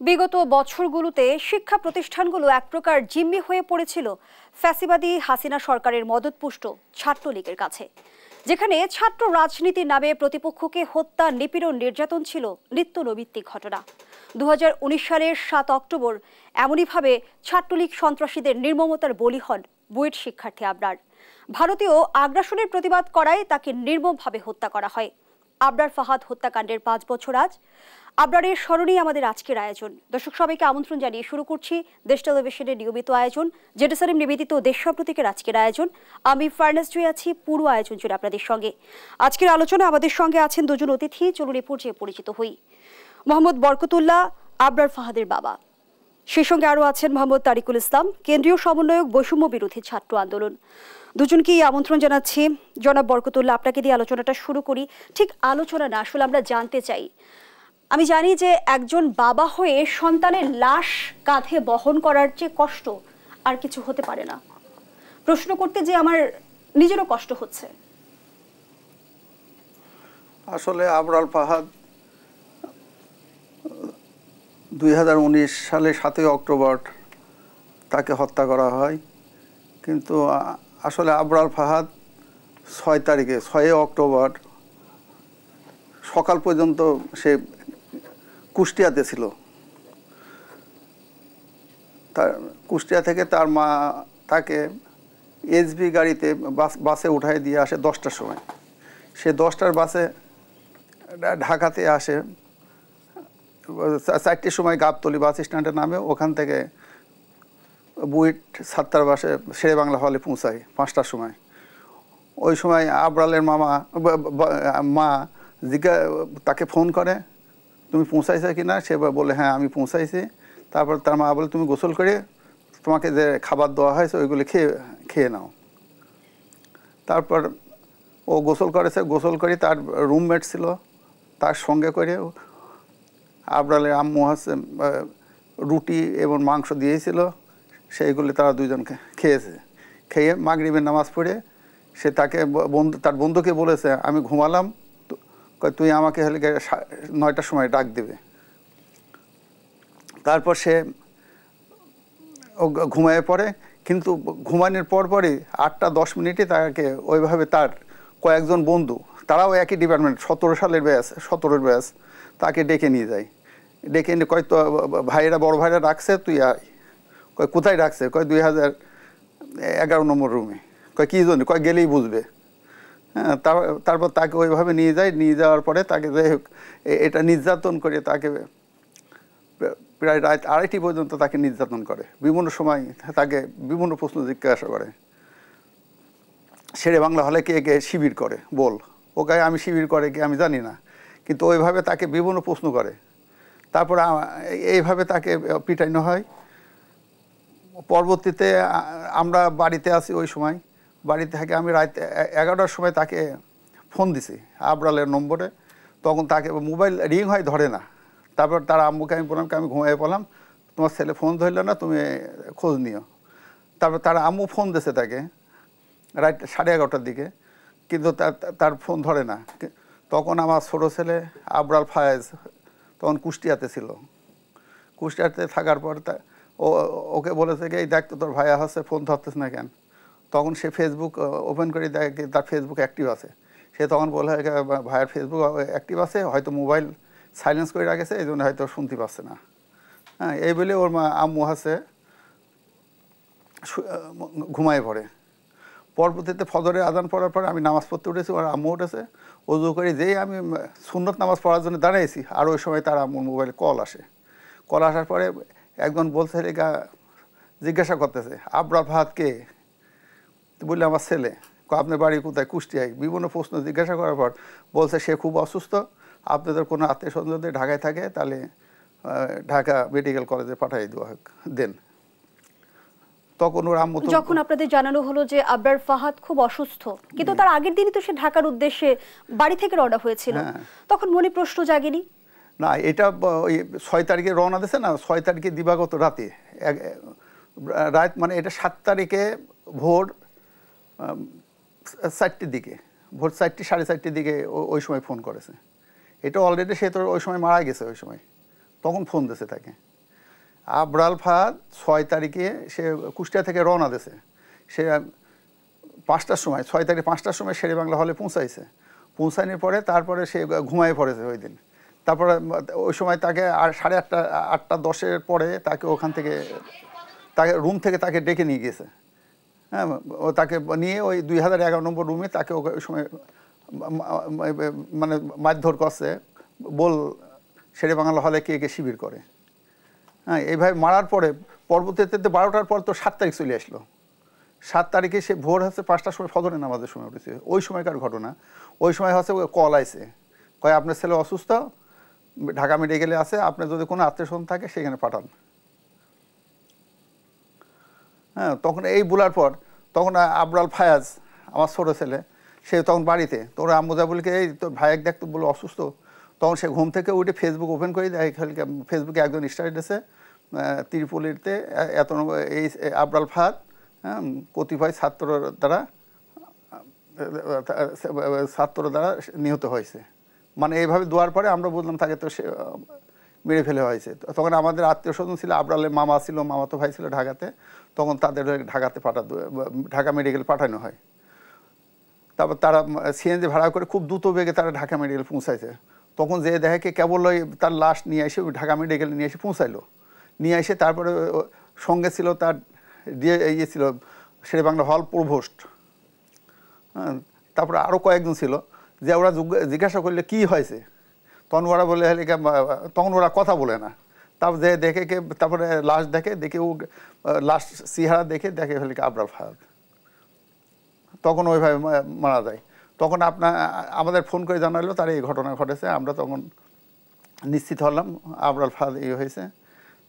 বিগত বছরগুলোতে শিক্ষা প্রতিষ্ঠানগুলো এক প্রকার জিম্মি হয়ে পড়েছিল ফ্যাসিবাদী হাসিনা সরকারের মদতপুষ্ট ছাত্রলীগের কাছে, যেখানে ছাত্র রাজনীতির নামে প্রতিপক্ষকে হত্যা, নিপীড়ন, নির্যাতন ছিল নিত্য নৈমিত্তিক ঘটনা। 2019 সালের 7 অক্টোবর এমনইভাবে ছাত্রলীগ সন্ত্রাসীদের নির্মমতার বলি হন বুয়েট শিক্ষার্থী আবরার। ভারতীয় আগ্রাসনের প্রতিবাদ করায় তাকে নির্মমভাবে হত্যা করা হয়। আবরার ফাহাদ হত্যাকাণ্ডের 5 বছর আজ। আবরারের স্মরণেই আমাদের আজকের আয়োজন। দর্শক সবাইকে আমন্ত্রণ জানিয়ে শুরু করছি দেশ টেলিভিশনের নিয়মিত আয়োজন জেরুসালেম নিবেদিত দেশ সম্প্রতিকের আজকের আয়োজন। আমি ফার্নাস জুই আছি পুরো আয়োজন জুড়ে আপনাদের সঙ্গে। আজকের আলোচনা আমাদের সঙ্গে আছেন দুজন অতিথি। চলুন এ পর্যায়ে পরিচিত হই। মোহাম্মদ বরকতুল্লাহ, আবরার ফাহাদের বাবা। সেই সঙ্গে আরও আছেন মোহাম্মদ তারিকুল ইসলাম, কেন্দ্রীয় সমন্বয়ক, বৈষম্য বিরোধী ছাত্র আন্দোলন। দুজনকেই আমন্ত্রণ জানাচ্ছি। জনাব বরকতুল্লাহ, আপনাকে দিয়ে আলোচনাটা শুরু করি। ঠিক আলোচনা না, আসলে আমরা জানতে চাই, আমি জানি যে একজন বাবা হয়ে সন্তানের লাশ কাঁধে বহন করার যে কষ্ট আর কিছু হতে পারে না। প্রশ্ন করতে যে আমার নিজেরও কষ্ট হচ্ছে। আসলে আবরার ফাহাদ 2019 সালে 7 অক্টোবর তাকে হত্যা করা হয়, কিন্তু আসলে আবরার ফাহাদ 6 অক্টোবর সকাল পর্যন্ত সে কুষ্টিয়াতে ছিল। তার কুষ্টিয়া থেকে তার মা তাকে এসবি গাড়িতে বাসে উঠায় দিয়ে আসে 10টার সময়। সে 10টার বাসে ঢাকাতে আসে, 4টের সময় গাবতলী বাস স্ট্যান্ডে নামে। ওখান থেকে বুয়েট ছাত্রার বাসে শেরে বাংলা হলে পৌঁছায় 5টার সময়। ওই সময় আবরালের মা তাকে ফোন করে, তুমি পৌঁছাইছো কি না? সে বলে হ্যাঁ আমি পৌঁছাইছি। তারপর তার মা বলে তুমি গোসল করে তোমাকে যে খাবার দেওয়া হয়েছে ওইগুলো খেয়ে নাও। তারপর ও গোসল করেছে। গোসল করে তার রুমমেট ছিল, তার সঙ্গে করে আবরালের আম্মু হচ্ছে রুটি এবং মাংস দিয়েছিল, সেইগুলি তারা দুইজন খেয়েছে। খেয়ে মাগরিবের নামাজ পড়ে সে তাকে তার বন্ধুকে বলেছে আমি ঘুমালাম, তুই আমাকে হলে 9টার সময় ডাক দেবে। তারপর সে ঘুমায় পড়ে, কিন্তু ঘুমানোর পরপরই 8টা 10 মিনিটে তাকে ওইভাবে তার কয়েকজন বন্ধু, তারাও একই ডিপার্টমেন্ট, 17 সালের ব্যাচ, 17-এর ব্যাচ, তাকে ডেকে নিয়ে যায়। ডেকে নিয়ে কয় তো ভাইয়েরা, বড় ভাইরা রাখছে, তুই আয়। কয় কোথায় রাখছে? কয় 2011 নম্বর রুমে। কয় কী জন্য? কয় গেলেই বুঝবে। হ্যাঁ, তারপর তাকে ওইভাবে নিয়ে যায়। নিয়ে যাওয়ার পরে তাকে যাই হোক এটা নির্যাতন করে তাকে প্রায় রাত 2:30 পর্যন্ত তাকে নির্যাতন করে। বিভিন্ন সময় তাকে বিভিন্ন প্রশ্ন জিজ্ঞাসা করে। শেরে বাংলা হলে কে কে শিবির করে বল। ও গায়ে আমি শিবির করে কি আমি জানি না, কিন্তু ওইভাবে তাকে বিভিন্ন প্রশ্ন করে। তারপর এইভাবে তাকে পিটানো হয়। পরবর্তীতে আমরা বাড়িতে আছি, ওই সময় বাড়িতে থেকে আমি রাত 11টার সময় তাকে ফোন দিছি আবরালের নম্বরে। তখন তাকে মোবাইল রিং হয়, ধরে না। তারপর তার আম্মুকে আমি বললাম আমি ঘুমিয়ে পড়লাম, তোমার ছেলে ফোন ধরল না, তুমি খোঁজ নিও। তারপর তার আম্মু ফোন দিয়েছে তাকে রাত 11:30টার দিকে, কিন্তু তার ফোন ধরে না। তখন আমার ছোটো ছেলে আবরাল ফায়েজ তখন কুষ্টিয়াতে ছিল। কুষ্টিয়াতে থাকার পর ওকে বলেছে কি এই দেখ তো তোর ভাইয়া হচ্ছে, ফোন ধরতেছ না কেন? তখন সে ফেসবুক ওপেন করে দেখে তার ফেসবুক অ্যাক্টিভ আছে। সে তখন বলে ভাইয়ের ফেসবুক অ্যাক্টিভ আছে, হয়তো মোবাইল সাইলেন্স করে রাখেছে, এই জন্য হয়তো শুনতে পাচ্ছে না। হ্যাঁ, এই বলে ওর আম্মু আছে ঘুমায় পড়ে। পরবর্তীতে ফজরের আজান পড়ার পর আমি নামাজ পড়তে উঠেছি, ওর আম্মু উঠেছে। অজু করে যেই আমি সুন্নত নামাজ পড়ার জন্য দাঁড়িয়েছি, আর ওই সময় তার আম্মুর মোবাইলে কল আসে। কল আসার পরে একজন বলছে, জিজ্ঞাসা করতেছে আবরার ফাহাদ কে? বললে আমার ছেলে। আপনার বাড়ি কোথায়? কুষ্টিয়ায়। বিভিন্ন প্রশ্ন জিজ্ঞাসা করার পর বলছে সে খুব অসুস্থ, আপনাদের কোনো আত্মীয় স্বজন যদি ঢাকায় থাকে তাহলে ঢাকা মেডিকেল কলেজে পাঠিয়ে দেন। তখন ওর আম্মু, যখন আপনাদের জানানো হলো যে আবরার ফাহাদ খুব অসুস্থ, কিন্তু তার আগের দিনই তো সে ঢাকার উদ্দেশ্যে বাড়ি থেকে রওনা হয়েছিল, তখন মনে প্রশ্ন জাগেনি? না, এটা ওই 6 তারিখে রওনা দিয়েছে না, 6 তারিখে দিবাগত রাতে রাত, মানে এটা 7 তারিখে ভোর 4টের দিকে, ভোর 4টে 4:30 দিকে ওই সময় ফোন করেছে। এটা অলরেডি সে তো ওই সময় মারা গেছে ওই সময়, তখন ফোন দিয়েছে তাকে। আবরাল ফাহাদ 6 তারিখে সে কুষ্টিয়া থেকে রওনা দিয়েছে। সে 5টার সময় 6 তারিখ 5টার সময় শেরেবাংলা হলে পৌঁছাইছে। পৌঁছানোর পরে তারপরে সে ঘুমায় পড়েছে ওই দিন। তারপরে ওই সময় তাকে আর 8:30 8:10 পরে তাকে ওখান থেকে তাকে রুম থেকে তাকে ডেকে নিয়ে গেছে। হ্যাঁ, ও তাকে নিয়ে ওই 2011 নম্বর রুমে তাকে ওই সময় মানে মারধর করছে, বল শেরেবাংলা হলে কে কে শিবির করে। হ্যাঁ, এইভাবে মারার পরে পরবর্তীতে 12টার পর তো 7 তারিখ চলে আসলো। 7 তারিখে সে ভোর হচ্ছে 5টার সময় ফজরের নামাজের সময় উঠেছে। ওই সময়কার ঘটনা। ওই সময় হচ্ছে কল আইছে, কয় আপনার ছেলে অসুস্থ, ঢাকা মেডিকেলে আছে, আপনার যদি কোনো আত্মীয়স্বজন থাকে সেখানে পাঠান। হ্যাঁ, তখন এই বলার পর তখন আবরাল ফায়াজ আমার ছোটো ছেলে, সে তখন বাড়িতে, তোর আম্মু যা বলকে এই তোর ভাইয়ের দেখ তো বলে অসুস্থ। তখন সে ঘুম থেকে উঠে ফেসবুক ওপেন করে দেয়, ফেসবুকে একজন স্ট্যাটাস ত্রিপুলিতে এত এই আবরাল ফাহাদ কতিপয় ছাত্র দ্বারা নিহত হয়েছে। মানে এইভাবে দেওয়ার পরে আমরা বললাম তাকে তো সে মেরে ফেলে হয়েছে। তখন আমাদের আত্মীয় স্বজন ছিল, আবরালের মামা ছিল, মামাতো ভাই ছিল ঢাকাতে, তখন তাদের ঢাকাতে ঢাকা মেডিকেল পাঠানো হয়। তারপর তারা সিএনজি ভাড়া করে খুব দ্রুত বেগে তারা ঢাকা মেডিকেল পৌঁছাইছে। তখন যে দেখে কেবল ওই তার লাশ নিয়ে এসে ঢাকা মেডিকেলে নিয়ে এসে পৌঁছাইলো। নিয়ে এসে তারপরে সঙ্গে ছিল তার ইয়ে ছিল শেরেবাংলা হল প্রভোস্ট। হ্যাঁ, তারপরে আরও কয়েকজন ছিল, যে ওরা জিজ্ঞাসা করলে কি হয়েছে, তখন ওরা বলে তখন ওরা কথা বলে না। তারপর যে দেখে তারপরে লাশ দেখে ও লাশ চেহারা দেখে আবরাল ফাহাদ, তখন ওইভাবে মারা যায়। তখন আমাদের ফোন করে জানালো তার এই ঘটনা ঘটেছে। আমরা তখন নিশ্চিত হলাম আবরাল ফাহাদ এই হয়েছে।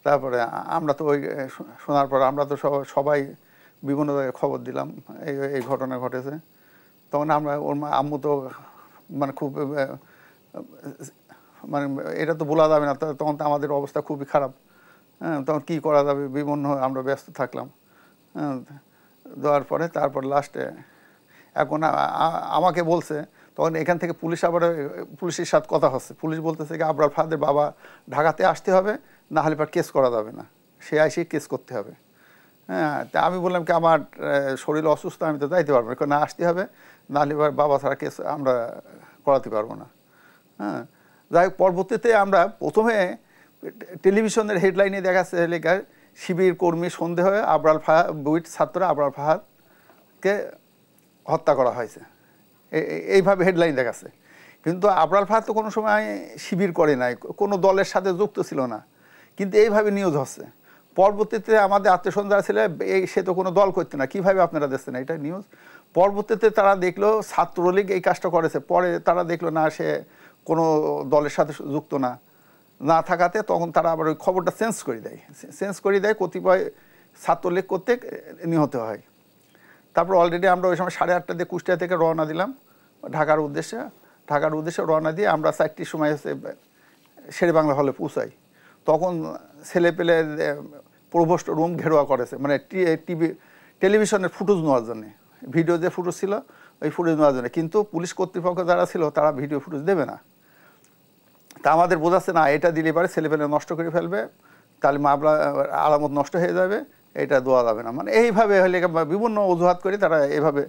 তারপরে আমরা তো ওই শোনার পর আমরা তো সবাই বিভিন্ন জায়গায় খবর দিলাম এই ঘটনা ঘটেছে। তখন আমরা ওর আম্মু তো মানে খুব মানে এটা তো বলা যাবে না, তখন তো আমাদের অবস্থা খুবই খারাপ। হ্যাঁ, তখন কী করা যাবে বিভিন্ন আমরা ব্যস্ত থাকলাম। হ্যাঁ, দেওয়ার পরে তারপর লাস্টে এখন আমাকে বলছে, তখন এখান থেকে পুলিশের সাথে কথা হচ্ছে। পুলিশ বলতেছে কি আবরাল ফাহাদের বাবা ঢাকাতে আসতে হবে, না হলে পর কেস করা যাবে না, সে এসে কেস করতে হবে। হ্যাঁ, তা আমি বললাম কি আমার শরীর অসুস্থ, আমি তো যাইতে পারবো না, না আসতে হবে, না হলে এবার বাবা ছাড়া কেস আমরা করাতে পারবো না। হ্যাঁ, যাই হোক পরবর্তীতে আমরা প্রথমে টেলিভিশনের হেডলাইনে দেখাচ্ছে লেখায় শিবির কর্মী সন্দেহে আবরাল ফাহাদ বুয়েট ছাত্র আবরাল ফাহাদকে হত্যা করা হয়েছে, এইভাবে হেডলাইন দেখাচ্ছে। কিন্তু আবরাল ফাহাদ তো কোনো সময় শিবির করে নাই, কোনো দলের সাথে যুক্ত ছিল না, কিন্তু এইভাবে নিউজ হচ্ছে। পরবর্তীতে আমাদের আত্মীয়স্বজন যারা ছিল সে তো কোনো দল করতে না, কীভাবে আপনারা দেখছেন এটা নিউজ। পরবর্তীতে তারা দেখলো ছাত্রলীগ এই কাজটা করেছে, পরে তারা দেখলো না সে কোনো দলের সাথে যুক্ত না থাকাতে তখন তারা আবার ওই খবরটা চেঞ্জ করে দেয় কতিপয় ছাত্রলীগ করতে নিহত হয়। তারপর অলরেডি আমরা ওই সময় 8:30 দিয়ে কুষ্টিয়া থেকে রওনা দিলাম ঢাকার উদ্দেশ্যে রওনা দিয়ে আমরা 4টির সময় শেরেবাংলা হলে পৌঁছাই। তখন ছেলে পেলে প্রভোস্ট রুম ঘেরোয়া করেছে, মানে টেলিভিশনের ফুটেজ নেওয়ার জন্যে, ভিডিও যে ফুটেজ ছিল ওই ফুটেজ নেওয়ার জন্য। কিন্তু পুলিশ কর্তৃপক্ষ যারা ছিল তারা ভিডিও ফুটেজ দেবে না। তা আমাদের বোঝাচ্ছে না এটা দিলে পারে ছেলেপেলে নষ্ট করে ফেলবে, তাহলে মামলা আলামত নষ্ট হয়ে যাবে, এটা দেওয়া যাবে না। মানে এইভাবে হলে বিভিন্ন অজুহাত করে তারা এইভাবে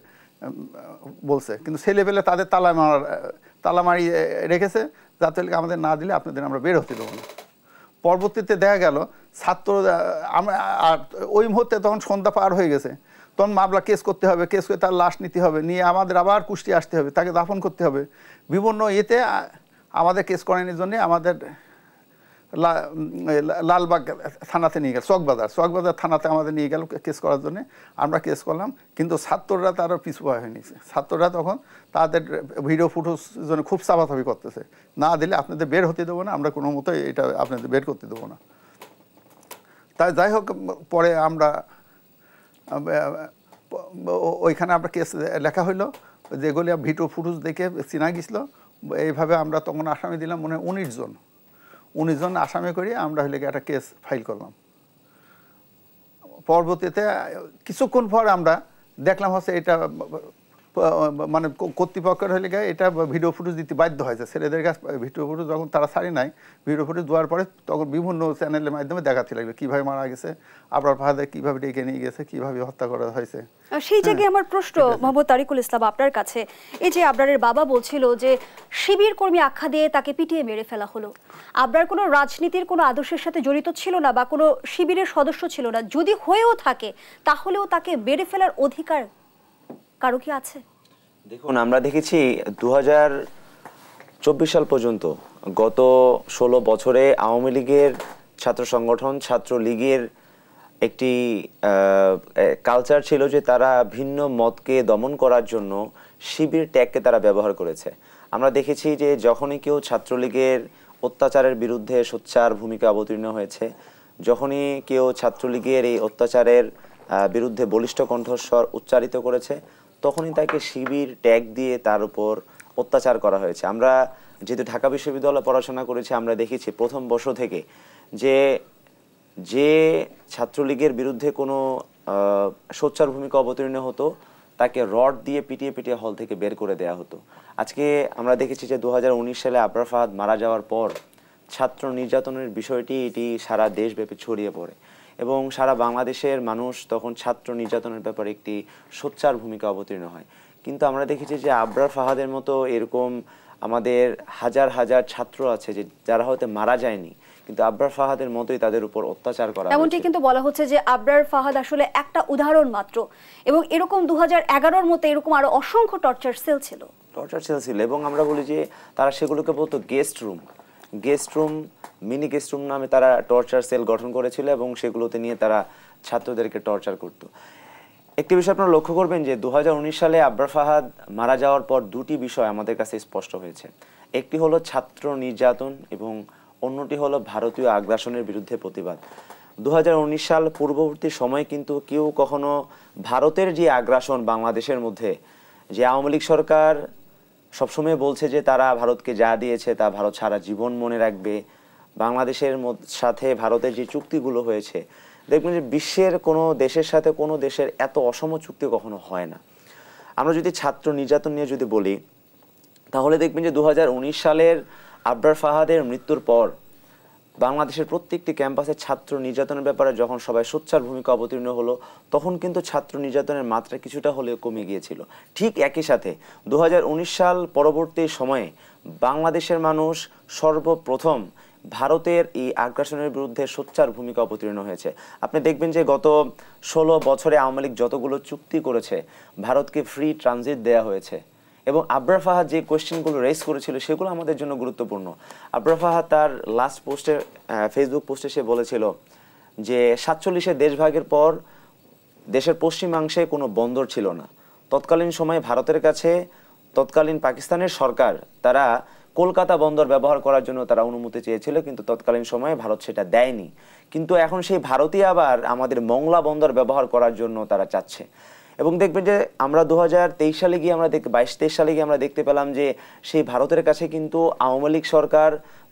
বলছে। কিন্তু ছেলেপেলে তাদের তালা মারি রেখেছে, যাতে আমাদের না দিলে আপনাদের আমরা বের হতে দেবো না। পরবর্তীতে দেখা গেল ছাত্র আর ওই মুহূর্তে তখন সন্ধ্যা পার হয়ে গেছে, তখন মামলা কেস করতে হবে, কেস করে তার লাশ নিতে হবে, নিয়ে আমাদের আবার কুষ্টিয়া আসতে হবে, তাকে দাফন করতে হবে। বিভিন্ন ইয়েতে আমাদের কেস করানোর জন্য আমাদের লালবাগ থানাতে নিয়ে গেল, চকবাজার থানাতে আমাদের নিয়ে গেল কেস করার জন্য। আমরা কেস করলাম, কিন্তু ছাত্ররা তারও পিছুপা হয়ে নিয়েছে। ছাত্ররা তখন তাদের ভিডিও ফুটেজ জন্য খুব চাপাচাপি করতেছে, না দিলে আপনাদের বের হতে দেবো না, আমরা কোনো মতোই এটা আপনাদের বের করতে দেবো না। তাই যাই হোক, পরে আমরা ওইখানে আমরা কেস লেখা হইলো, যেগুলি ভিডিও ফুটেজ দেখে চিনা গেছিল। এইভাবে আমরা তখন আসামি দিলাম মনে হয় 19 জন আসামি করে আমরা হলে একটা কেস ফাইল করলাম। পরবর্তীতে কিছুক্ষণ পর আমরা দেখলাম হচ্ছে এটা মানে কর্তৃপক্ষের হলে গিয়ে এটা ভিডিও ফুটেজ দিতে বাধ্য হয়েছে। ছেলেদের কাছে ভিডিও ফুটেজ যখন তারা ছাড়ি নাই, ভিডিও ফুটেজ দেওয়ার পরে তখন বিভিন্ন চ্যানেলের মাধ্যমে দেখাতে লাগবে কীভাবে মারা গেছে, আবরার ফাহাদে কীভাবে ডেকে নিয়ে গেছে, কীভাবে হত্যা করা হয়েছে। সেই জায়গায় আমার প্রশ্ন মোহাম্মদ তারিকুল ইসলাম আপনার কাছে, এই যে আবরারের বাবা বলছিল যে শিবির কর্মী আখ্যা দিয়ে তাকে পিটিয়ে মেরে ফেলা হলো, আবরার কোনো রাজনীতির কোনো আদর্শের সাথে জড়িত ছিল না বা কোনো শিবিরের সদস্য ছিল না, যদি হয়েও থাকে তাহলেও তাকে মেরে ফেলার অধিকার কারো কি আছে? দেখুন, আমরা দেখেছি 2024 সাল পর্যন্ত গত 16 বছরে আওয়ামী লীগের ছাত্র সংগঠন, ছাত্রলীগের একটি কালচার ছিল যে তারা ভিন্ন মতকে দমন করার জন্য শিবির ট্যাগকে তারা ব্যবহার করেছে। আমরা দেখেছি যে যখনই কেউ ছাত্রলীগের অত্যাচারের বিরুদ্ধে সোচ্চার ভূমিকা অবতীর্ণ হয়েছে, যখনই কেউ ছাত্রলীগের এই অত্যাচারের বিরুদ্ধে বলিষ্ঠ কণ্ঠস্বর উচ্চারিত করেছে, তখনই তাকে শিবির ট্যাগ দিয়ে তার উপর অত্যাচার করা হয়েছে। আমরা যেহেতু ঢাকা বিশ্ববিদ্যালয়ে পড়াশোনা করেছি, আমরা দেখেছি প্রথম বর্ষ থেকে যে ছাত্রলীগের বিরুদ্ধে কোনো সোচ্চার ভূমিকা অবতীর্ণ হতো তাকে রড দিয়ে পিটিয়ে পিটিয়ে হল থেকে বের করে দেওয়া হতো। আজকে আমরা দেখেছি যে 2019 সালে আবরার ফাহাদ মারা যাওয়ার পর ছাত্র নির্যাতনের বিষয়টি এটি সারা দেশব্যাপী ছড়িয়ে পড়ে এবং সারা বাংলাদেশের মানুষ তখন ছাত্র নির্যাতনের ব্যাপারে একটি সোচ্চার ভূমিকা অবতীর্ণ হয়। কিন্তু আমরা দেখেছি যে আবরার ফাহাদের মতো এরকম আমাদের হাজার হাজার ছাত্র আছে যে যারা হয়তো মারা যায়নি, কিন্তু আবরার ফাহাদের মতোই তাদের উপর অত্যাচার করা হয়েছে। এমনটি কিন্তু বলা হচ্ছে যে আবরার ফাহাদ আসলে একটা উদাহরণ মাত্র, এবং এরকম 2011-র মতো এরকম আরো অসংখ্য টর্চার সেল ছিল এবং আমরা বলি যে তারা সেগুলোকে বলতো guest room, mini guest room নামে তারা টর্চার সেল গঠন করেছিল এবং সেগুলোতে নিয়ে তারা ছাত্রদেরকে টর্চার করত। একটি বিষয় আপনারা লক্ষ্য করবেন যে 2019 সালে আবরার ফাহাদ মারা যাওয়ার পর দুটি বিষয় আমাদের কাছে স্পষ্ট হয়েছে। একটি হলো ছাত্র নির্যাতন এবং অন্যটি হলো ভারতীয় আগ্রাসনের বিরুদ্ধে প্রতিবাদ। 2019 সাল পূর্ববর্তী সময়ে কিন্তু কেউ কখনো ভারতের যে আগ্রাসন বাংলাদেশের মধ্যে, যে আওয়ামী লীগ সরকার সবসময় বলছে যে তারা ভারতকে যা দিয়েছে তা ভারত সারা জীবন মনে রাখবে, বাংলাদেশের সাথে ভারতের যে চুক্তিগুলো হয়েছে, দেখবেন যে বিশ্বের কোনো দেশের সাথে কোনো দেশের এত অসম চুক্তি কখনো হয় না। আমরা যদি ছাত্র নির্যাতন নিয়ে যদি বলি, তাহলে দেখবেন যে 2019 সালের আবরার ফাহাদের মৃত্যুর পর বাংলাদেশের প্রত্যেকটি ক্যাম্পাসে ছাত্র নির্যাতনের ব্যাপারে যখন সবাই সোচ্চার ভূমিকা অবতীর্ণ হলো, তখন কিন্তু ছাত্র নির্যাতনের মাত্রা কিছুটা হলেও কমে গিয়েছিল। ঠিক একই সাথে 2019 সাল পরবর্তী সময়ে বাংলাদেশের মানুষ সর্বপ্রথম ভারতের এই আগ্রাসনের বিরুদ্ধে সোচ্চার ভূমিকা অবতীর্ণ হয়েছে। আপনি দেখবেন যে গত 16 বছরে আওয়ামী লীগ যতগুলো চুক্তি করেছে, ভারতকে ফ্রি ট্রানজিট দেওয়া হয়েছে এবং আবরার ফাহাদ যে কোয়েশ্চেনগুলো রেজ করেছিল সেগুলো আমাদের জন্য গুরুত্বপূর্ণ। আবরার ফাহাদ তার লাস্ট পোস্টে, ফেসবুক পোস্টে সে বলেছিল যে 47-এর দেশভাগের পর দেশের পশ্চিমাংশে কোনো বন্দর ছিল না। তৎকালীন সময়ে ভারতের কাছে তৎকালীন পাকিস্তানের সরকার তারা কলকাতা বন্দর ব্যবহার করার জন্য তারা অনুমতি চেয়েছিল, কিন্তু তৎকালীন সময়ে ভারত সেটা দেয়নি। কিন্তু এখন সেই ভারতই আবার আমাদের মংলা বন্দর ব্যবহার করার জন্য তারা চাচ্ছে। এবং দেখবেন যে আমরা 2023 সালে গিয়ে আমরা 22-23 সালে গিয়ে আমরা দেখতে পেলাম যে সেই ভারতের কাছে কিন্তু আওয়ামী লীগ সরকার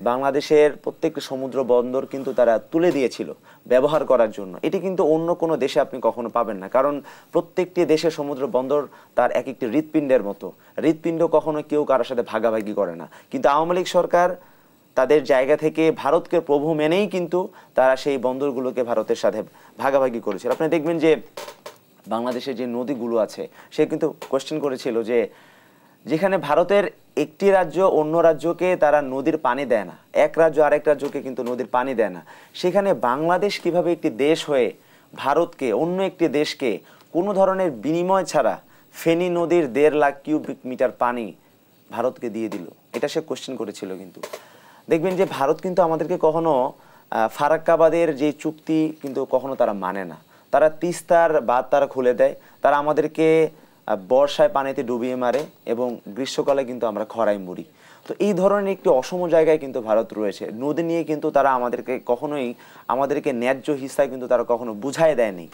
বাংলাদেশের প্রত্যেকটি সমুদ্র বন্দর কিন্তু তারা তুলে দিয়েছিল ব্যবহার করার জন্য। এটি কিন্তু অন্য কোনো দেশে আপনি কখনো পাবেন না, কারণ প্রত্যেকটি দেশের সমুদ্র বন্দর তার এক একটি হৃৎপিণ্ডের মতো। হৃৎপিণ্ড কখনো কেউ কারোর সাথে ভাগাভাগি করে না, কিন্তু আওয়ামী লীগ সরকার তাদের জায়গা থেকে ভারতকে প্রভু মেনেই কিন্তু তারা সেই বন্দরগুলোকে ভারতের সাথে ভাগাভাগি করেছিল। আপনি দেখবেন যে বাংলাদেশের যে নদীগুলো আছে, সে কিন্তু কোয়েশ্চেন করেছিল যে যেখানে ভারতের একটি রাজ্য অন্য রাজ্যকে তারা নদীর পানি দেয় না, এক রাজ্য আরেক রাজ্যকে কিন্তু নদীর পানি দেয় না, সেখানে বাংলাদেশ কিভাবে একটি দেশ হয়ে ভারতকে, অন্য একটি দেশকে কোনো ধরনের বিনিময় ছাড়া ফেনী নদীর 1.5 লাখ কিউবিক মিটার পানি ভারতকে দিয়ে দিল, এটা সে কোয়েশ্চেন করেছিল। কিন্তু দেখবেন যে ভারত কিন্তু আমাদেরকে কখনো ফারাক্কাবাদের যে চুক্তি কিন্তু কখনো তারা মানে না। তারা তিস্তার বাঁধ তারা খুলে দেয়, তারা আমাদেরকে বর্ষায় পানিতে ডুবিয়ে মারে এবং গ্রীষ্মকালে কিন্তু আমরা খরায় মরি। তো এই ধরনের একটি অসম জায়গায় কিন্তু ভারত রয়েছে। নদী নিয়ে কিন্তু তারা আমাদেরকে ন্যায্য হিস্সায় কিন্তু তারা কখনো বুঝায় দেয়নি।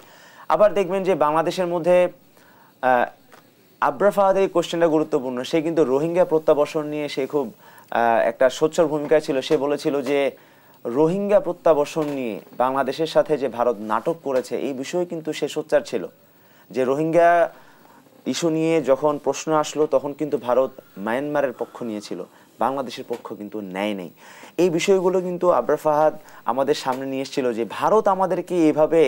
আবার দেখবেন যে বাংলাদেশের মধ্যে আবরার ফাহাদের কোশ্চেনটা গুরুত্বপূর্ণ। সে কিন্তু রোহিঙ্গা প্রত্যাবর্ষণ নিয়ে সে খুব একটা সোচ্চার ভূমিকায় ছিল। সে বলেছিল যে রোহিঙ্গা প্রত্যাবর্ষণ নিয়ে বাংলাদেশের সাথে যে ভারত নাটক করেছে, এই বিষয়ে কিন্তু সে সোচ্চার ছিল যে রোহিঙ্গা ইস্যু নিয়ে যখন প্রশ্ন আসলো তখন কিন্তু ভারত মায়ানমারের পক্ষ নিয়েছিল, বাংলাদেশের পক্ষ কিন্তু নেয় নেই। এই বিষয়গুলো কিন্তু আবরার ফাহাদ আমাদের সামনে নিয়ে এসেছিল যে ভারত আমাদেরকে এভাবে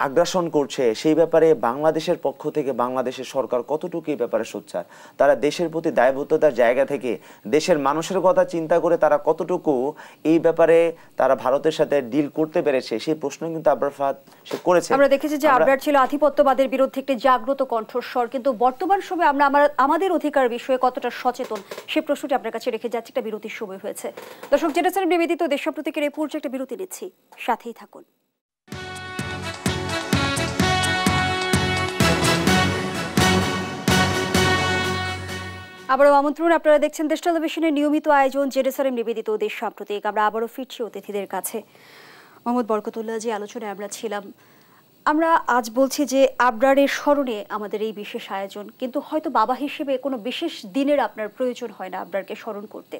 আগ্রাসন করছে, সেই ব্যাপারে বাংলাদেশের পক্ষ থেকে বাংলাদেশের সরকার কতটুকু এই ব্যাপারে সোচ্চার, তারা দেশের প্রতি দায়বদ্ধতার জায়গা থেকে দেশের মানুষের কথা চিন্তা করে তারা কতটুকু এই ব্যাপারে তারা ভারতের সাথে ডিল করতে পেরেছে, সেই প্রশ্ন কিন্তু আবরার ফাহাদ সে করেছে। আমরা দেখেছি যে আবরার ছিল আধিপত্যবাদের বিরুদ্ধে একটি জাগ্রত কণ্ঠস্বর, কিন্তু বর্তমান সময়ে আমরা আমাদের অধিকার বিষয়ে কতটা সচেতন সেই প্রশ্নটি আপনার কাছে রেখে যাচ্ছি। একটা বিরতির সময় হয়েছে। দর্শক, জেনেছেন নিবেদিত দেশপ্রতীকের এই পর্যায়ে একটা বিরতি নিচ্ছি, সাথেই থাকুন। আবারও আমন্ত্রণ, আপনারা দেখছেন দেশ টেলিভিশনের নিয়মিত আয়োজন জেরুসালেম নিবেদিত দেশ সাম্প্রতিক। আমরা আবারও ফিরছি অতিথিদের কাছে। মোহাম্মদ বরকতুল্লাহ, যে আলোচনায় আমরা ছিলাম, আমরা আজ বলছি যে আবরারের স্মরণে আমাদের এই বিশেষ আয়োজন, কিন্তু হয়তো বাবা হিসেবে কোনো বিশেষ দিনের আপনার প্রয়োজন হয় না আবরারকে স্মরণ করতে।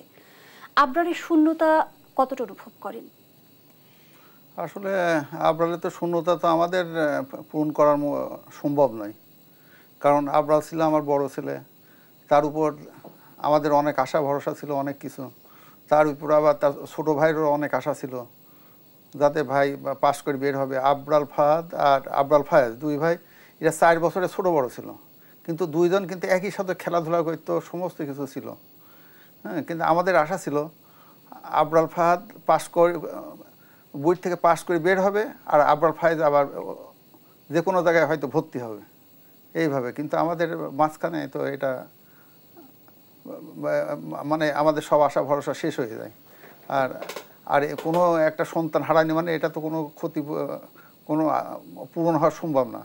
আবরারের শূন্যতা কতটা অনুভব করেন? আসলে আবরারের তো শূন্যতা তো আমাদের পূরণ করার সম্ভব নয়, কারণ আবরার ছিল আমার বড় ছেলে, তার উপর আমাদের অনেক আশা ভরসা ছিল, অনেক কিছু। তার উপর আবার তার ছোটো ভাইয়েরও অনেক আশা ছিল, যাতে ভাই পাশ করে বের হবে। আবরাল ফাহাদ আর আবরাল ফায়েজ, দুই ভাই, এরা 4 বছরে ছোটো বড় ছিল, কিন্তু দুইজন কিন্তু একই সাথে খেলাধুলা করতো, সমস্ত কিছু ছিল। হ্যাঁ, কিন্তু আমাদের আশা ছিল আবরাল ফাহাদ পাশ করে বই থেকে পাশ করে বের হবে, আর আবরাল ফায়েজ আবার যে কোনো জায়গায় হয়তো ভর্তি হবে, এইভাবে। কিন্তু আমাদের মাঝখানে তো এটা মানে আমাদের সব আশা ভরসা শেষ হয়ে যায়। আর আর কোনো একটা সন্তান হারায়নি মানে এটা তো কোনো ক্ষতি, কোনো পূরণ হওয়া সম্ভব না,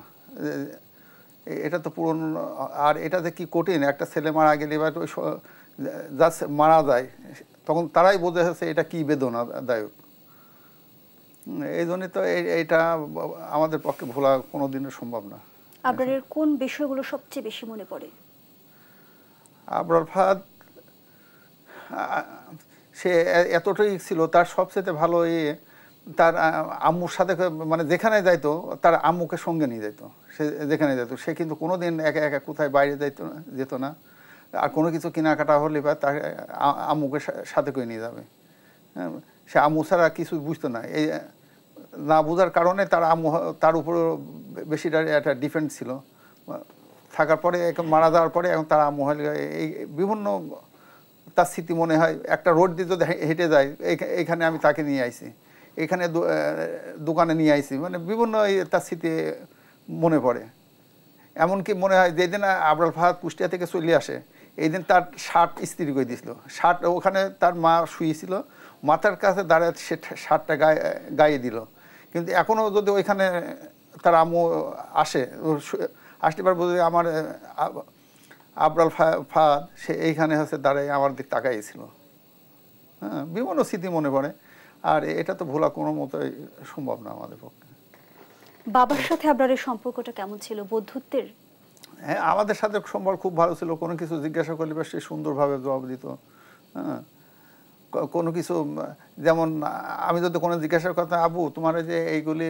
এটা তো পূরণ। আর এটাতে কি কঠিন, একটা ছেলে মারা গেলে বা ওই যা মারা যায় তখন তারাই বোঝা যাচ্ছে এটা কী বেদনাদায়ক। এই জন্যই তো এইটা আমাদের পক্ষে ভোলা কোনো দিনের সম্ভব না। আবরারের কোন বিষয়গুলো সবচেয়ে বেশি মনে পড়ে? আবরার ফাহাদ সে এতটাই ছিল, তার সবচেয়ে ভালো তার আম্মুর সাথে, মানে যেখানে যাইতো তার আম্মুকে সঙ্গে নিয়ে যেত। সে যেখানে যেত সে কিন্তু কোনো দিন একা একা কোথায় বাইরে যেত না। আর কোনো কিছু কেনাকাটা হলে বা তার আম্মুকে সাথে করে নিয়ে যাবে। হ্যাঁ, সে আম্মু ছাড়া কিছু বুঝতো না। এই না বোঝার কারণে তার আম্মু তার উপর বেশিটা একটা ডিফেন্ড ছিল। থাকার পরে এখন মারা যাওয়ার পরে এখন তার আম্মু হলে এই বিভিন্ন তার স্মৃতি মনে হয়। একটা রোড দিয়ে যদি হেঁটে যায়, এইখানে আমি তাকে নিয়ে আইছি, এখানে দোকানে নিয়ে আইছি, মানে বিভিন্ন তার স্মৃতি মনে পড়ে। এমনকি মনে হয় যেদিন আবরাল ফাহাদ কুষ্টিয়া থেকে চলে আসে, এই দিন তার শার্ট ইস্ত্রি করে দিয়েছিল। শার্ট ওখানে তার মা শুয়েছিল, মাথার কাছে দাঁড়িয়ে সে শার্টটা গায়ে দিল। কিন্তু এখনও যদি ওইখানে তার আম্মু আসতে পারবো যে আমার আবরাল ফাহাদ সে এইখানে হচ্ছে দাঁড়াই আমার দিক তাকাইছিল। হ্যাঁ, বিভিন্ন স্মৃতি মনে পড়ে, আর এটা তো ভোলা কোনো মতোই সম্ভব না আমাদের পক্ষে। বাবার সাথে আবরারের সম্পর্কটা কেমন ছিল, বন্ধুত্বের? হ্যাঁ, আমাদের সাথে সম্পর্ক খুব ভালো ছিল। কোনো কিছু জিজ্ঞাসা করলে সে সুন্দরভাবে জবাব দিত। হ্যাঁ, কোনো কিছু যেমন আমি যদি কোনো জিজ্ঞাসার কথা, আবু তোমার যে এইগুলি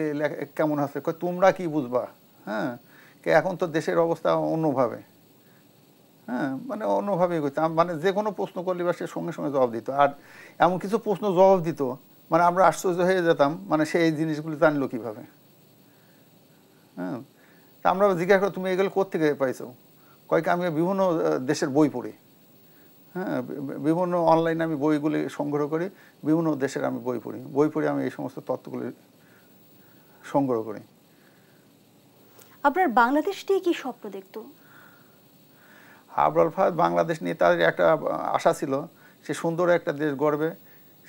কেমন আছে, তোমরা কি বুঝবা? হ্যাঁ, এখন তো দেশের অবস্থা অন্যভাবে। হ্যাঁ, মানে অন্যভাবেই করতাম, মানে যে কোনো প্রশ্ন করলে বা সে সঙ্গে সঙ্গে জবাব দিত। আর এমন কিছু প্রশ্ন জবাব দিত মানে আমরা আশ্চর্য হয়ে যেতাম, মানে সে এই জিনিসগুলি জানলো কীভাবে। হ্যাঁ, তা আমরা জিজ্ঞাসা করি তুমি এগুলো কোত্থেকে পাইছো? কয়েক আমি বিভিন্ন দেশের বই পড়ি। হ্যাঁ, বিভিন্ন অনলাইনে আমি বইগুলি সংগ্রহ করি, বিভিন্ন দেশের আমি বই পড়ি আমি এই সমস্ত তথ্যগুলি সংগ্রহ করি। আপনার বাংলাদেশ নিয়ে কি স্বপ্ন দেখতো? আবরাল ফাহাদ বাংলাদেশ নিয়ে তার একটা আশা ছিল, সে সুন্দর একটা দেশ গড়বে।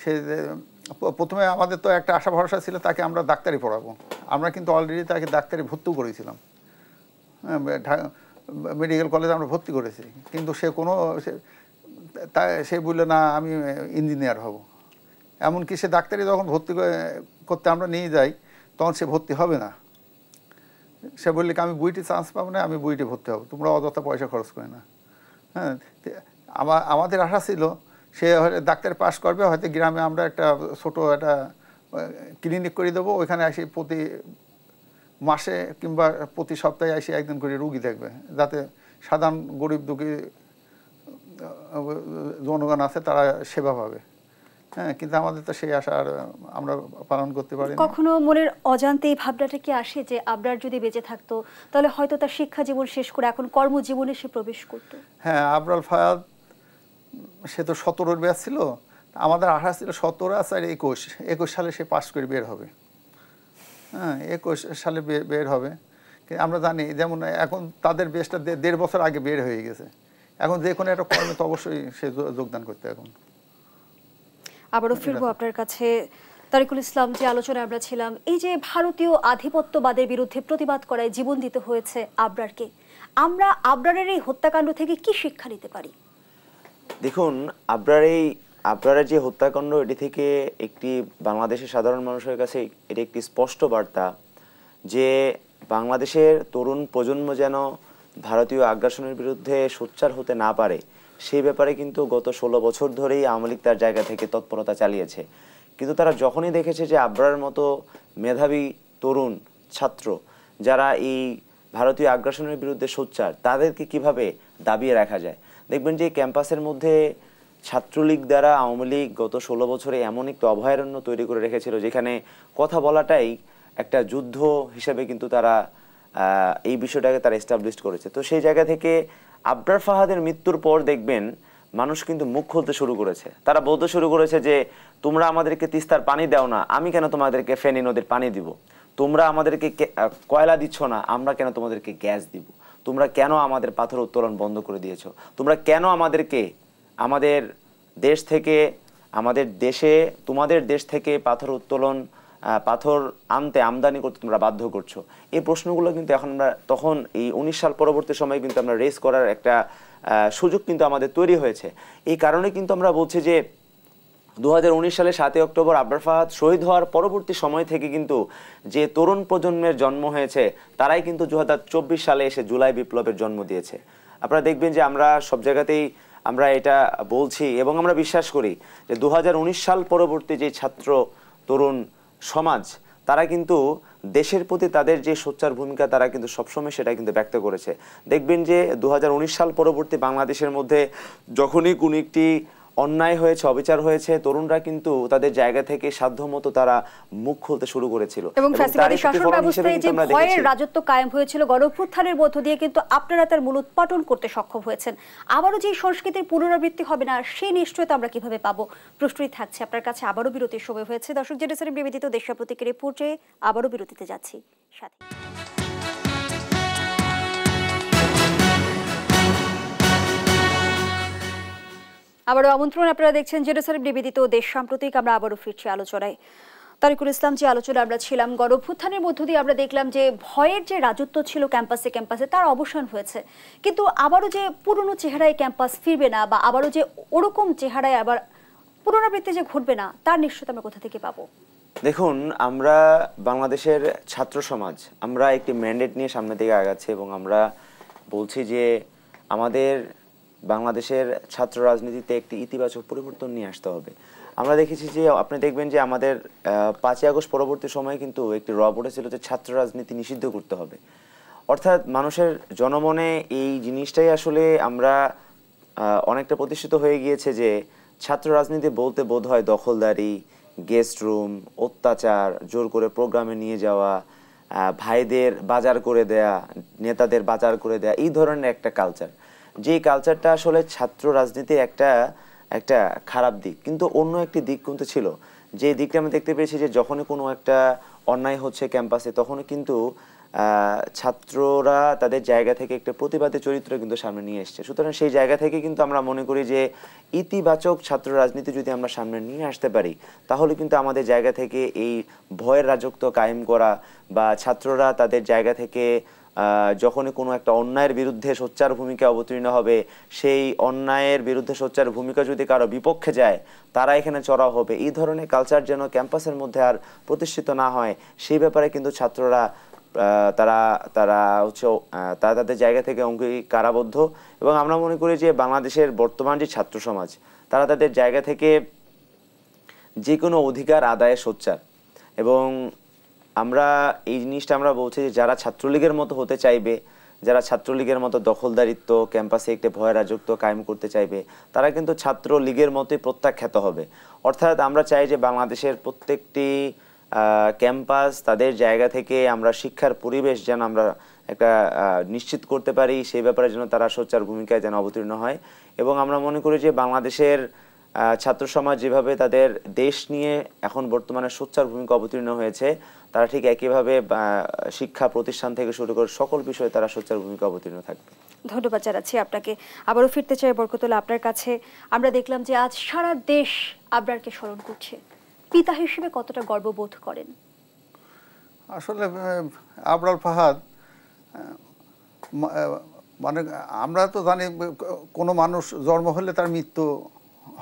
সে প্রথমে আমাদের তো একটা আশা ভরসা ছিল তাকে আমরা ডাক্তারি পড়াবো। আমরা কিন্তু অলরেডি তাকে ডাক্তারি ভর্তিও করেছিলাম, মেডিকেল কলেজে আমরা ভর্তি করেছি। কিন্তু সে সে বললো না আমি ইঞ্জিনিয়ার হব। এমনকি সে ডাক্তারি যখন ভর্তি করতে আমরা নিয়ে যাই তখন সে ভর্তি হবে না। সে বললে কি আমি বইটি চান্স পাবো না, আমি বইটি ভর্তি হবো, তোমরা অযথা পয়সা খরচ করে না। হ্যাঁ, আমাদের আশা ছিল সে হয়তো ডাক্তারি পাস করবে, হয়তো গ্রামে আমরা একটা ছোটো একটা ক্লিনিক করে দেবো, ওইখানে এসে প্রতি মাসে কিংবা প্রতি সপ্তাহে এসে একদিন করে রুগী দেখবে, যাতে সাধারণ গরিব দুঃখী জনগণ আছে তারা সেবা পাবে। হ্যাঁ, কিন্তু আমাদের তো সেই আশা আর আমরা পালন করতে পারি না। কখনো মনের অজান্তে এই ভাবনাটা কি আসে যে আবরার যদি বেঁচে থাকতো তাহলে হয়তো তার শিক্ষা জীবন শেষ করে এখন কর্মজীবনে সে প্রবেশ করতো? হ্যাঁ, আবরাল ফায়াদ সে তো 17-র ব্যাচ ছিল, আমাদের আশা ছিল 17 আর 21 সালে সে পাস করে বের হবে। হ্যাঁ, 21 সালে বের হবে। কিন্তু আমরা জানি যেমন এখন তাদের বেচটা 1.5 বছর আগে বের হয়ে গেছে, এখন যে কোনো একটা কর্মে তো অবশ্যই সে যোগদান করতে। এখন আবারও ফিরবো আপনার কাছে তারিকুল ইসলাম, যে আলোচনায় আমরা ছিলাম, এই যে ভারতীয় আধিপত্যবাদের বিরুদ্ধে প্রতিবাদ করায় জীবন দিতে হয়েছে আবরারকে, আমরা আবরারের এই হত্যাকাণ্ড থেকে কি শিক্ষা নিতে পারি? দেখুন, আবরারের যে হত্যাকাণ্ড, এটি থেকে একটি বাংলাদেশের সাধারণ মানুষের কাছে এটি একটি স্পষ্ট বার্তা যে বাংলাদেশের তরুণ প্রজন্ম যেন ভারতীয় আগ্রাসনের বিরুদ্ধে সোচ্চার হতে না পারে, সেই ব্যাপারে কিন্তু গত 16 বছর ধরেই আওয়ামী লীগ তার জায়গা থেকে তৎপরতা চালিয়েছে। কিন্তু তারা যখনই দেখেছে যে আবরারের মতো মেধাবী তরুণ ছাত্র যারা এই ভারতীয় আগ্রাসনের বিরুদ্ধে সোচ্চার, তাদেরকে কিভাবে দাবিয়ে রাখা যায়। দেখবেন যে ক্যাম্পাসের মধ্যে ছাত্রলীগ দ্বারা আওয়ামী লীগ গত 16 বছরে এমন একটি অভয়ারণ্য তৈরি করে রেখেছিল যেখানে কথা বলাটাই একটা যুদ্ধ হিসেবে কিন্তু তারা এই বিষয়টাকে তারা এস্টাবলিশ করেছে। তো সেই জায়গা থেকে আবরার ফাহাদের মৃত্যুর পর দেখবেন মানুষ কিন্তু মুখ খুলতে শুরু করেছে, তারা বলতে শুরু করেছে যে তোমরা আমাদেরকে তিস্তার পানি দাও না, আমি কেন তোমাদেরকে ফেনী নদীর পানি দিব, তোমরা আমাদেরকে কয়লা দিচ্ছ না, আমরা কেন তোমাদেরকে গ্যাস দিব, তোমরা কেন আমাদের পাথর উত্তোলন বন্ধ করে দিয়েছো, তোমরা কেন আমাদেরকে আমাদের দেশ থেকে আমাদের দেশে তোমাদের দেশ থেকে পাথর উত্তোলন পাথর আনতে আমদানি করতে তোমরা বাধ্য করছো। এই প্রশ্নগুলো কিন্তু এখন আমরা তখন এই 19 সাল পরবর্তী সময়ে কিন্তু আমরা রেস করার একটা সুযোগ কিন্তু আমাদের তৈরি হয়েছে। এই কারণে কিন্তু আমরা বলছি যে 2019 সালে 7 অক্টোবর আবরার ফাহাদ শহীদ হওয়ার পরবর্তী সময় থেকে কিন্তু যে তরুণ প্রজন্মের জন্ম হয়েছে তারাই কিন্তু 2024 সালে এসে জুলাই বিপ্লবের জন্ম দিয়েছে। আপনারা দেখবেন যে আমরা সব জায়গাতেই আমরা এটা বলছি এবং আমরা বিশ্বাস করি যে 2019 সাল পরবর্তী যে ছাত্র তরুণ সমাজ তারা কিন্তু দেশের প্রতি তাদের যে সোচ্চার ভূমিকা তারা কিন্তু সবসময় সেটা কিন্তু ব্যক্ত করেছে। দেখবেন যে 2019 সাল পরবর্তী বাংলাদেশের মধ্যে যখনই কোনো একটি অন্যায় হয়েছে, অবিচার হয়েছে, তরুণরা কিন্তু তাদের জায়গা থেকে সাধ্যমতো তারা মুখ খুলতে শুরু করেছিল। এবং ফ্যাসিবাদী শাসন ব্যবস্থায় যে ভয়ের রাজত্ব কায়েম হয়েছিল গণঅভ্যুত্থানের মধ্য দিয়ে কিন্তু আপনারা তার মূল উৎপাটন করতে সক্ষম হয়েছেন। আবারও যে সংস্কৃতির পুনরাবৃত্তি হবে না সেই নিশ্চয়তা আমরা কিভাবে পাবো, প্রশ্নই থাকছে আপনার কাছে। আবারও বিরতির সময় হয়েছে। দর্শক, জেনেছেন নিবেদিত দেশীয় প্রতীকের পর্যায়ে আবারও বিরতিতে যাচ্ছি সাথে। আবারও আমন্ত্রণ, আপনারা দেখছেন জেরুসালেম নিবেদিত দেশ সাম্প্রতিক। আমরা আবারও ফিরছি আলোচনায়। তারিকুল ইসলাম, যে আলোচনা আমরা ছিলাম, গণঅভ্যুত্থানের মধ্য দিয়ে আমরা দেখলাম যে ভয়ের যে রাজত্ব ছিল ক্যাম্পাসে ক্যাম্পাসে তার অবসান হয়েছে, কিন্তু আবারও যে পুরনো চেহারায় ক্যাম্পাস ফিরবে না বা আবারও যে ওরকম চেহারায় আবার পুনরাবৃত্তি যে ঘটবে না তার নিশ্চয়তা আমরা কোথা থেকে পাবো? দেখুন, আমরা বাংলাদেশের ছাত্র সমাজ আমরা একটি ম্যান্ডেট নিয়ে সামনে দিকে আগাচ্ছি এবং আমরা বলছি যে আমাদের বাংলাদেশের ছাত্র রাজনীতিতে একটি ইতিবাচক পরিবর্তন নিয়ে আসতে হবে। আমরা দেখেছি যে আপনি দেখবেন যে আমাদের 5ই আগস্ট পরবর্তী সময়ে কিন্তু একটি র উঠেছিল যে ছাত্র রাজনীতি নিষিদ্ধ করতে হবে। অর্থাৎ মানুষের জনমনে এই জিনিসটাই আসলে আমরা অনেকটা প্রতিষ্ঠিত হয়ে গিয়েছে যে ছাত্র রাজনীতি বলতে বোধ হয় দখলদারি, গেস্ট রুম, অত্যাচার, জোর করে প্রোগ্রামে নিয়ে যাওয়া, ভাইদের বাজার করে দেয়া, নেতাদের বাজার করে দেয়া, এই ধরনের একটা কালচার। যে কালচারটা আসলে ছাত্র রাজনীতির একটা খারাপ দিক, কিন্তু অন্য একটি দিক কিন্তু ছিল। যে দিকটা আমি দেখতে পেয়েছি যে যখনই কোনো একটা অন্যায় হচ্ছে ক্যাম্পাসে তখনই কিন্তু ছাত্ররা তাদের জায়গা থেকে একটা প্রতিবাদী চরিত্র কিন্তু সামনে নিয়ে এসছে। সুতরাং সেই জায়গা থেকে কিন্তু আমরা মনে করি যে ইতিবাচক ছাত্র রাজনীতি যদি আমরা সামনে নিয়ে আসতে পারি তাহলে কিন্তু আমাদের জায়গা থেকে এই ভয়ের রাজত্ব কায়েম করা বা ছাত্ররা তাদের জায়গা থেকে যখনই কোনো একটা অন্যায়ের বিরুদ্ধে সোচ্চার ভূমিকা অবতীর্ণ হবে, সেই অন্যায়ের বিরুদ্ধে সোচ্চার ভূমিকা যদি কারো বিপক্ষে যায় তারা এখানে চড়াও হবে, এই ধরনের কালচার যেন ক্যাম্পাসের মধ্যে আর প্রতিষ্ঠিত না হয় সেই ব্যাপারে কিন্তু ছাত্ররা তারা তাদের জায়গা থেকে অঙ্গীকারাবদ্ধ। এবং আমরা মনে করি যে বাংলাদেশের বর্তমান যে ছাত্র সমাজ তারা তাদের জায়গা থেকে যে কোনো অধিকার আদায়ে সোচ্চার এবং আমরা এই জিনিসটা আমরা বলছি যে যারা ছাত্রলীগের মতো হতে চাইবে, যারা ছাত্রলীগের মতো দখলদারিত্ব ক্যাম্পাসে একটি ভয় রাজত্ব কায়েম করতে চাইবে, তারা কিন্তু ছাত্রলীগের মতোই প্রত্যাখ্যাত হবে। অর্থাৎ আমরা চাই যে বাংলাদেশের প্রত্যেকটি ক্যাম্পাস তাদের জায়গা থেকে আমরা শিক্ষার পরিবেশ যেন আমরা একটা নিশ্চিত করতে পারি, সেই ব্যাপারে যেন তারা সোচ্চার ভূমিকায় যেন অবতীর্ণ হয়। এবং আমরা মনে করি যে বাংলাদেশের ছাত্র সমাজ যেভাবে তাদের দেশ নিয়ে এখন বর্তমানে সোচ্চার ভূমিকা অবতীর্ণ হয়েছে, তারা ঠিক একইভাবে শিক্ষা প্রতিষ্ঠান থেকে শুরু করে সকল বিষয়ে তারা সোচ্চার ভূমিকা অবতীর্ণ থাকবে। ধন্যবাদ জানাচ্ছি আপনাকে। আবারও ফিরতে চাই বরকতুল্লাহ আপনার কাছে। আমরা দেখলাম যে আজ সারা দেশ আবরারকে স্মরণ করছে, পিতা হিসেবে কতটা গর্ববোধ করেন? আসলে আবরার ফাহাদ, মানে আমরা তো জানি কোনো মানুষ জন্ম হলে তার মৃত্যু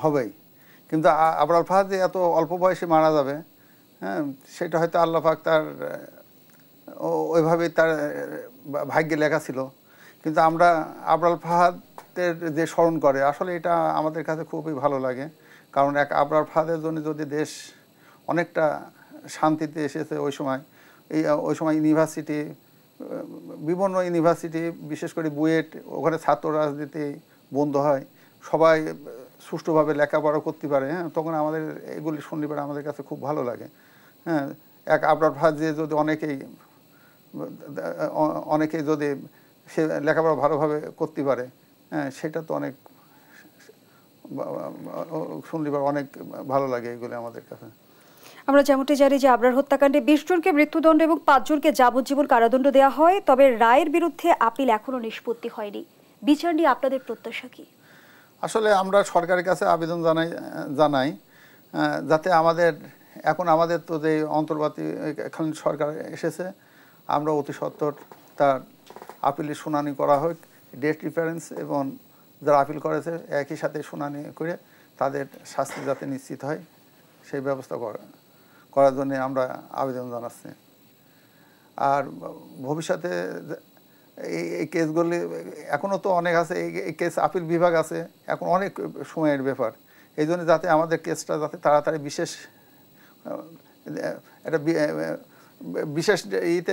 হবেই, কিন্তু আবরার ফাহাদ যে এত অল্প বয়সে মারা যাবে, হ্যাঁ, সেটা হয়তো আল্লাহ পাক তার ওইভাবেই তার ভাগ্যে লেখা ছিল। কিন্তু আমরা আবরার ফাহাদের যে স্মরণ করে, আসলে এটা আমাদের কাছে খুবই ভালো লাগে। কারণ এক আবরার ফাহাদের জন্য যদি দেশ অনেকটা শান্তিতে এসেছে ওই সময় ইউনিভার্সিটি, বিভিন্ন ইউনিভার্সিটি, বিশেষ করে বুয়েট, ওখানে ছাত্র রাজনীতি বন্ধ হয়, সবাই সুষ্ঠুভাবে লেখাপড়া করতে পারে। হ্যাঁ, তখন আমাদের এগুলি শুনলে পারে আমাদের কাছে খুব ভালো লাগে। হ্যাঁ, এক আবরার ফাহাদ যে যদি অনেকেই যদি সে লেখাপড়া ভালোভাবে করতে পারে, হ্যাঁ, সেটা তো অনেক শুনলে পারে অনেক ভালো লাগে এগুলি আমাদের কাছে। আমরা যেমনটি জানি যে আবরার হত্যাকাণ্ডে 20 জনকে মৃত্যুদণ্ড এবং 5 জনকে যাবজ্জীবন কারাদণ্ড দেওয়া হয়, তবে রায়ের বিরুদ্ধে আপিল এখনো নিষ্পত্তি হয়নি। বিচার নিয়ে আপনাদের প্রত্যাশা কি? আসলে আমরা সরকারের কাছে আবেদন জানাই যাতে আমাদের তো যে অন্তর্বর্তীকালীন সরকার এসেছে, আমরা অতি সত্বর তার আপিলের শুনানি করা হোক, ডেট রিফারেন্স, এবং যারা আপিল করেছে একই সাথে শুনানি করে তাদের শাস্তি যাতে নিশ্চিত হয় সেই ব্যবস্থা করার জন্য আমরা আবেদন জানাচ্ছি। আর ভবিষ্যতে এই কেসগুলি এখনও তো অনেক আছে, এই কেস আপিল বিভাগ আছে, এখন অনেক সময়ের ব্যাপার। এই জন্য যাতে আমাদের কেসটা যাতে তাড়াতাড়ি বিশেষ ইতে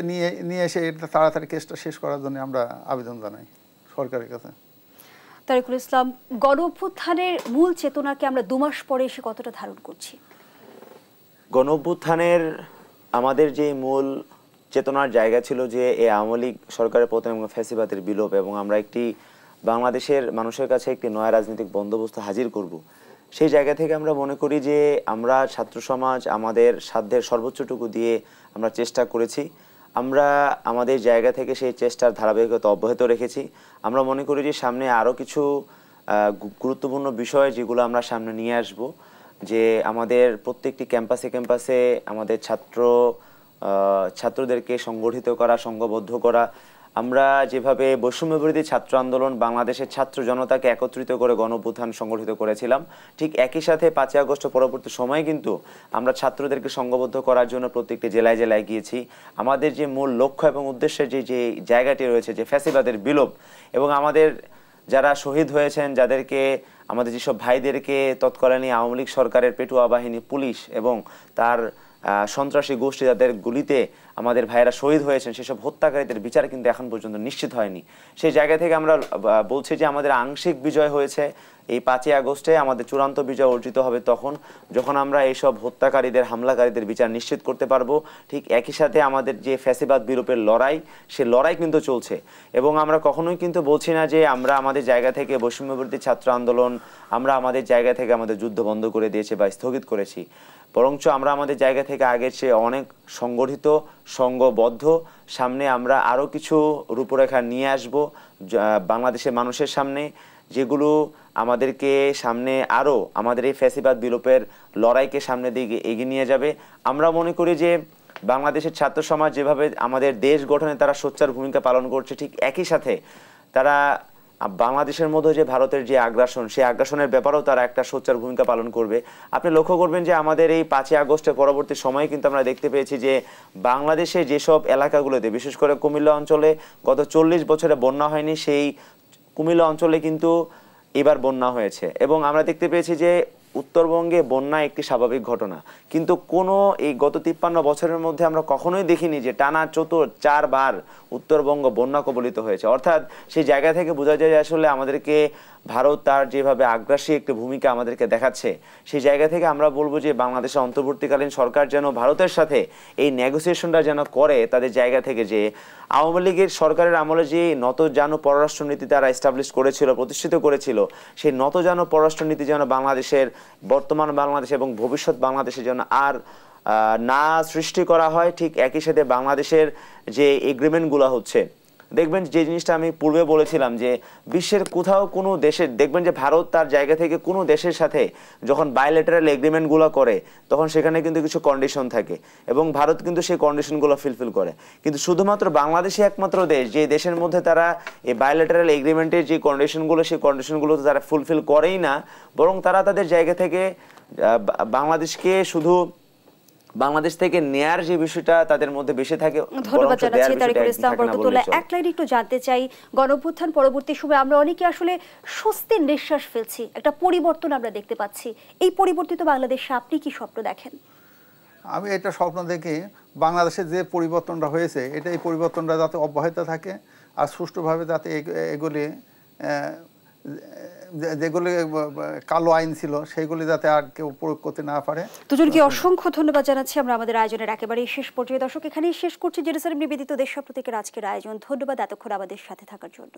নিয়ে এসে তাড়াতাড়ি কেসটা শেষ করার জন্য আমরা আবেদন জানাই সরকারের কাছে। তারিকুল ইসলাম, গণ অভ্যুত্থানের মূল চেতনাকে আমরা 2 মাস পরে এসে কতটা ধারণ করছি? গণ অভ্যুত্থানের আমাদের যে মূল চেতনার জায়গা ছিল যে এই আওয়ামী লীগ সরকারের পতন এবং ফ্যাসিবাদের বিলোপ, এবং আমরা একটি বাংলাদেশের মানুষের কাছে একটি নয়া রাজনৈতিক বন্দোবস্ত হাজির করব, সেই জায়গা থেকে আমরা মনে করি যে আমরা ছাত্র সমাজ আমাদের সাধ্যের সর্বোচ্চটুকু দিয়ে আমরা চেষ্টা করেছি। আমরা আমাদের জায়গা থেকে সেই চেষ্টার ধারাবাহিকতা অব্যাহত রেখেছি। আমরা মনে করি যে সামনে আরও কিছু গুরুত্বপূর্ণ বিষয় যেগুলো আমরা সামনে নিয়ে আসব, যে আমাদের প্রত্যেকটি ক্যাম্পাসে আমাদের ছাত্রদেরকে সংগঠিত করা, সংঘবদ্ধ করা। আমরা যেভাবে বৈষম্যবিরোধী ছাত্র আন্দোলন বাংলাদেশের ছাত্র জনতাকে একত্রিত করে গণ অভ্যুত্থান সংগঠিত করেছিলাম, ঠিক একই সাথে 5ই আগস্ট পরবর্তী সময়ে কিন্তু আমরা ছাত্রদেরকে সংঘবদ্ধ করার জন্য প্রত্যেকটি জেলায় জেলায় গিয়েছি। আমাদের যে মূল লক্ষ্য এবং উদ্দেশ্যের যে জায়গাটি রয়েছে, যে ফ্যাসিবাদের বিলোপ, এবং আমাদের যারা শহীদ হয়েছেন, যাদেরকে আমাদের যেসব ভাইদেরকে তৎকালীন আওয়ামী লীগ সরকারের পেটুয়া বাহিনী, পুলিশ এবং তার সন্ত্রাসী গোষ্ঠী যাদের গুলিতে আমাদের ভাইয়েরা শহীদ হয়েছেন, সেসব হত্যাকারীদের বিচার কিন্তু এখন পর্যন্ত নিশ্চিত হয়নি। সেই জায়গা থেকে আমরা বলছি যে আমাদের আংশিক বিজয় হয়েছে। এই 5ই আগস্টে আমাদের চূড়ান্ত বিজয় অর্জিত হবে তখন যখন আমরা এইসব হত্যাকারীদের, হামলাকারীদের বিচার নিশ্চিত করতে পারবো। ঠিক একই সাথে আমাদের যে ফ্যাসিবাদ বিরূপের লড়াই, সে লড়াই কিন্তু চলছে। এবং আমরা কখনোই কিন্তু বলছি না যে আমরা আমাদের জায়গা থেকে বৈষম্যবিরোধী ছাত্র আন্দোলন, আমরা আমাদের জায়গা থেকে আমাদের যুদ্ধ বন্ধ করে দিয়েছি বা স্থগিত করেছি, বরঞ্চ আমরা আমাদের জায়গা থেকে আগের চেয়ে অনেক সংগঠিত, সংঘবদ্ধ। সামনে আমরা আরও কিছু রূপরেখা নিয়ে আসব বাংলাদেশের মানুষের সামনে, যেগুলো আমাদেরকে সামনে আরও আমাদের এই ফ্যাসিবাদ বিলোপের লড়াইকে সামনে দিকে এগিয়ে নিয়ে যাবে। আমরা মনে করি যে বাংলাদেশের ছাত্র সমাজ যেভাবে আমাদের দেশ গঠনে তারা সোচ্চার ভূমিকা পালন করছে, ঠিক একই সাথে তারা বাংলাদেশের মধ্যে যে ভারতের যে আগ্রাসন, সেই আগ্রাসনের ব্যাপারেও তারা একটা সোচ্চার ভূমিকা পালন করবে। আপনি লক্ষ্য করবেন যে আমাদের এই 5ই আগস্টের পরবর্তী সময়ে কিন্তু আমরা দেখতে পেয়েছি যে বাংলাদেশে যেসব এলাকাগুলোতে, বিশেষ করে কুমিল্লা অঞ্চলে গত 40 বছরে বন্যা হয়নি, সেই কুমিল্লা অঞ্চলে কিন্তু এবার বন্যা হয়েছে। এবং আমরা দেখতে পেয়েছি যে উত্তরবঙ্গে বন্যা একটি স্বাভাবিক ঘটনা, কিন্তু কোনো এই গত 53 বছরের মধ্যে আমরা কখনোই দেখিনি যে টানা 4বার উত্তরবঙ্গ বন্যা কবলিত হয়েছে। অর্থাৎ সেই জায়গা থেকে বোঝা যায় যে আসলে আমাদেরকে ভারত তার যেভাবে আগ্রাসী একটি ভূমিকা আমাদেরকে দেখাচ্ছে, সেই জায়গা থেকে আমরা বলবো যে বাংলাদেশের অন্তর্বর্তীকালীন সরকার যেন ভারতের সাথে এই নেগোসিয়েশনটা যেন করে তাদের জায়গা থেকে, যে আওয়ামী লীগের সরকারের আমলে যে নতজানু পররাষ্ট্রনীতি তারা এস্টাবলিশ করেছিল, প্রতিষ্ঠিত করেছিল, সেই নতজানু পররাষ্ট্রনীতি যেন বাংলাদেশের বর্তমান বাংলাদেশ এবং ভবিষ্যৎ বাংলাদেশের জন্য আর না সৃষ্টি করা হয়। ঠিক একই সাথে বাংলাদেশের যে এগ্রিমেন্টগুলো হচ্ছে, দেখবেন যে জিনিসটা আমি পূর্বে বলেছিলাম যে বিশ্বের কোথাও কোনো দেশের দেখবেন যে ভারত তার জায়গা থেকে কোনো দেশের সাথে যখন বায়োলেটারাল এগ্রিমেন্টগুলো করে তখন সেখানে কিন্তু কিছু কন্ডিশন থাকে এবং ভারত কিন্তু সেই কন্ডিশনগুলো ফুলফিল করে। কিন্তু শুধুমাত্র বাংলাদেশই একমাত্র দেশ যে দেশের মধ্যে তারা এই বায়োলেটারাল এগ্রিমেন্টের যে কন্ডিশনগুলো, সেই কন্ডিশনগুলো তারা ফুলফিল করেই না, বরং তারা তাদের জায়গা থেকে বাংলাদেশকে শুধু বাংলাদেশ থেকে নেয়ার যে বিষয়টা তাদের মধ্যে বেশি থাকে। ধন্যবাদ জানাচ্ছি তারিকুল ইসলাম বরকতুল্লাহ। এক লাইন একটু জানতে চাই, গণঅভ্যুত্থান পরবর্তী সময়ে আমরা অনেকে আসলে স্বস্তির নিঃশ্বাস ফেলছি, একটা পরিবর্তন আমরা দেখতে পাচ্ছি। এই পরিবর্তিত বাংলাদেশে আপনি কি স্বপ্ন দেখেন? আমি এটা স্বপ্ন দেখি বাংলাদেশের যে পরিবর্তনটা হয়েছে এটা এই পরিবর্তনটা যাতে অব্যাহত থাকে আর সুষ্ঠুভাবে যাতে এগুলি যেগুলি কালো আইন ছিল সেগুলি যাতে আর কেউ প্রয়োগ করতে না পারে। দুজনকে অসংখ্য ধন্যবাদ জানাচ্ছি। আমরা আমাদের আয়োজনের একেবারে শেষ পর্যায়ে দর্শক এখানেই শেষ করছি জেরুসালেম নিবেদিত দেশ প্রতীকের আজকের আয়োজন। ধন্যবাদ এতক্ষণ আমাদের সাথে থাকার জন্য।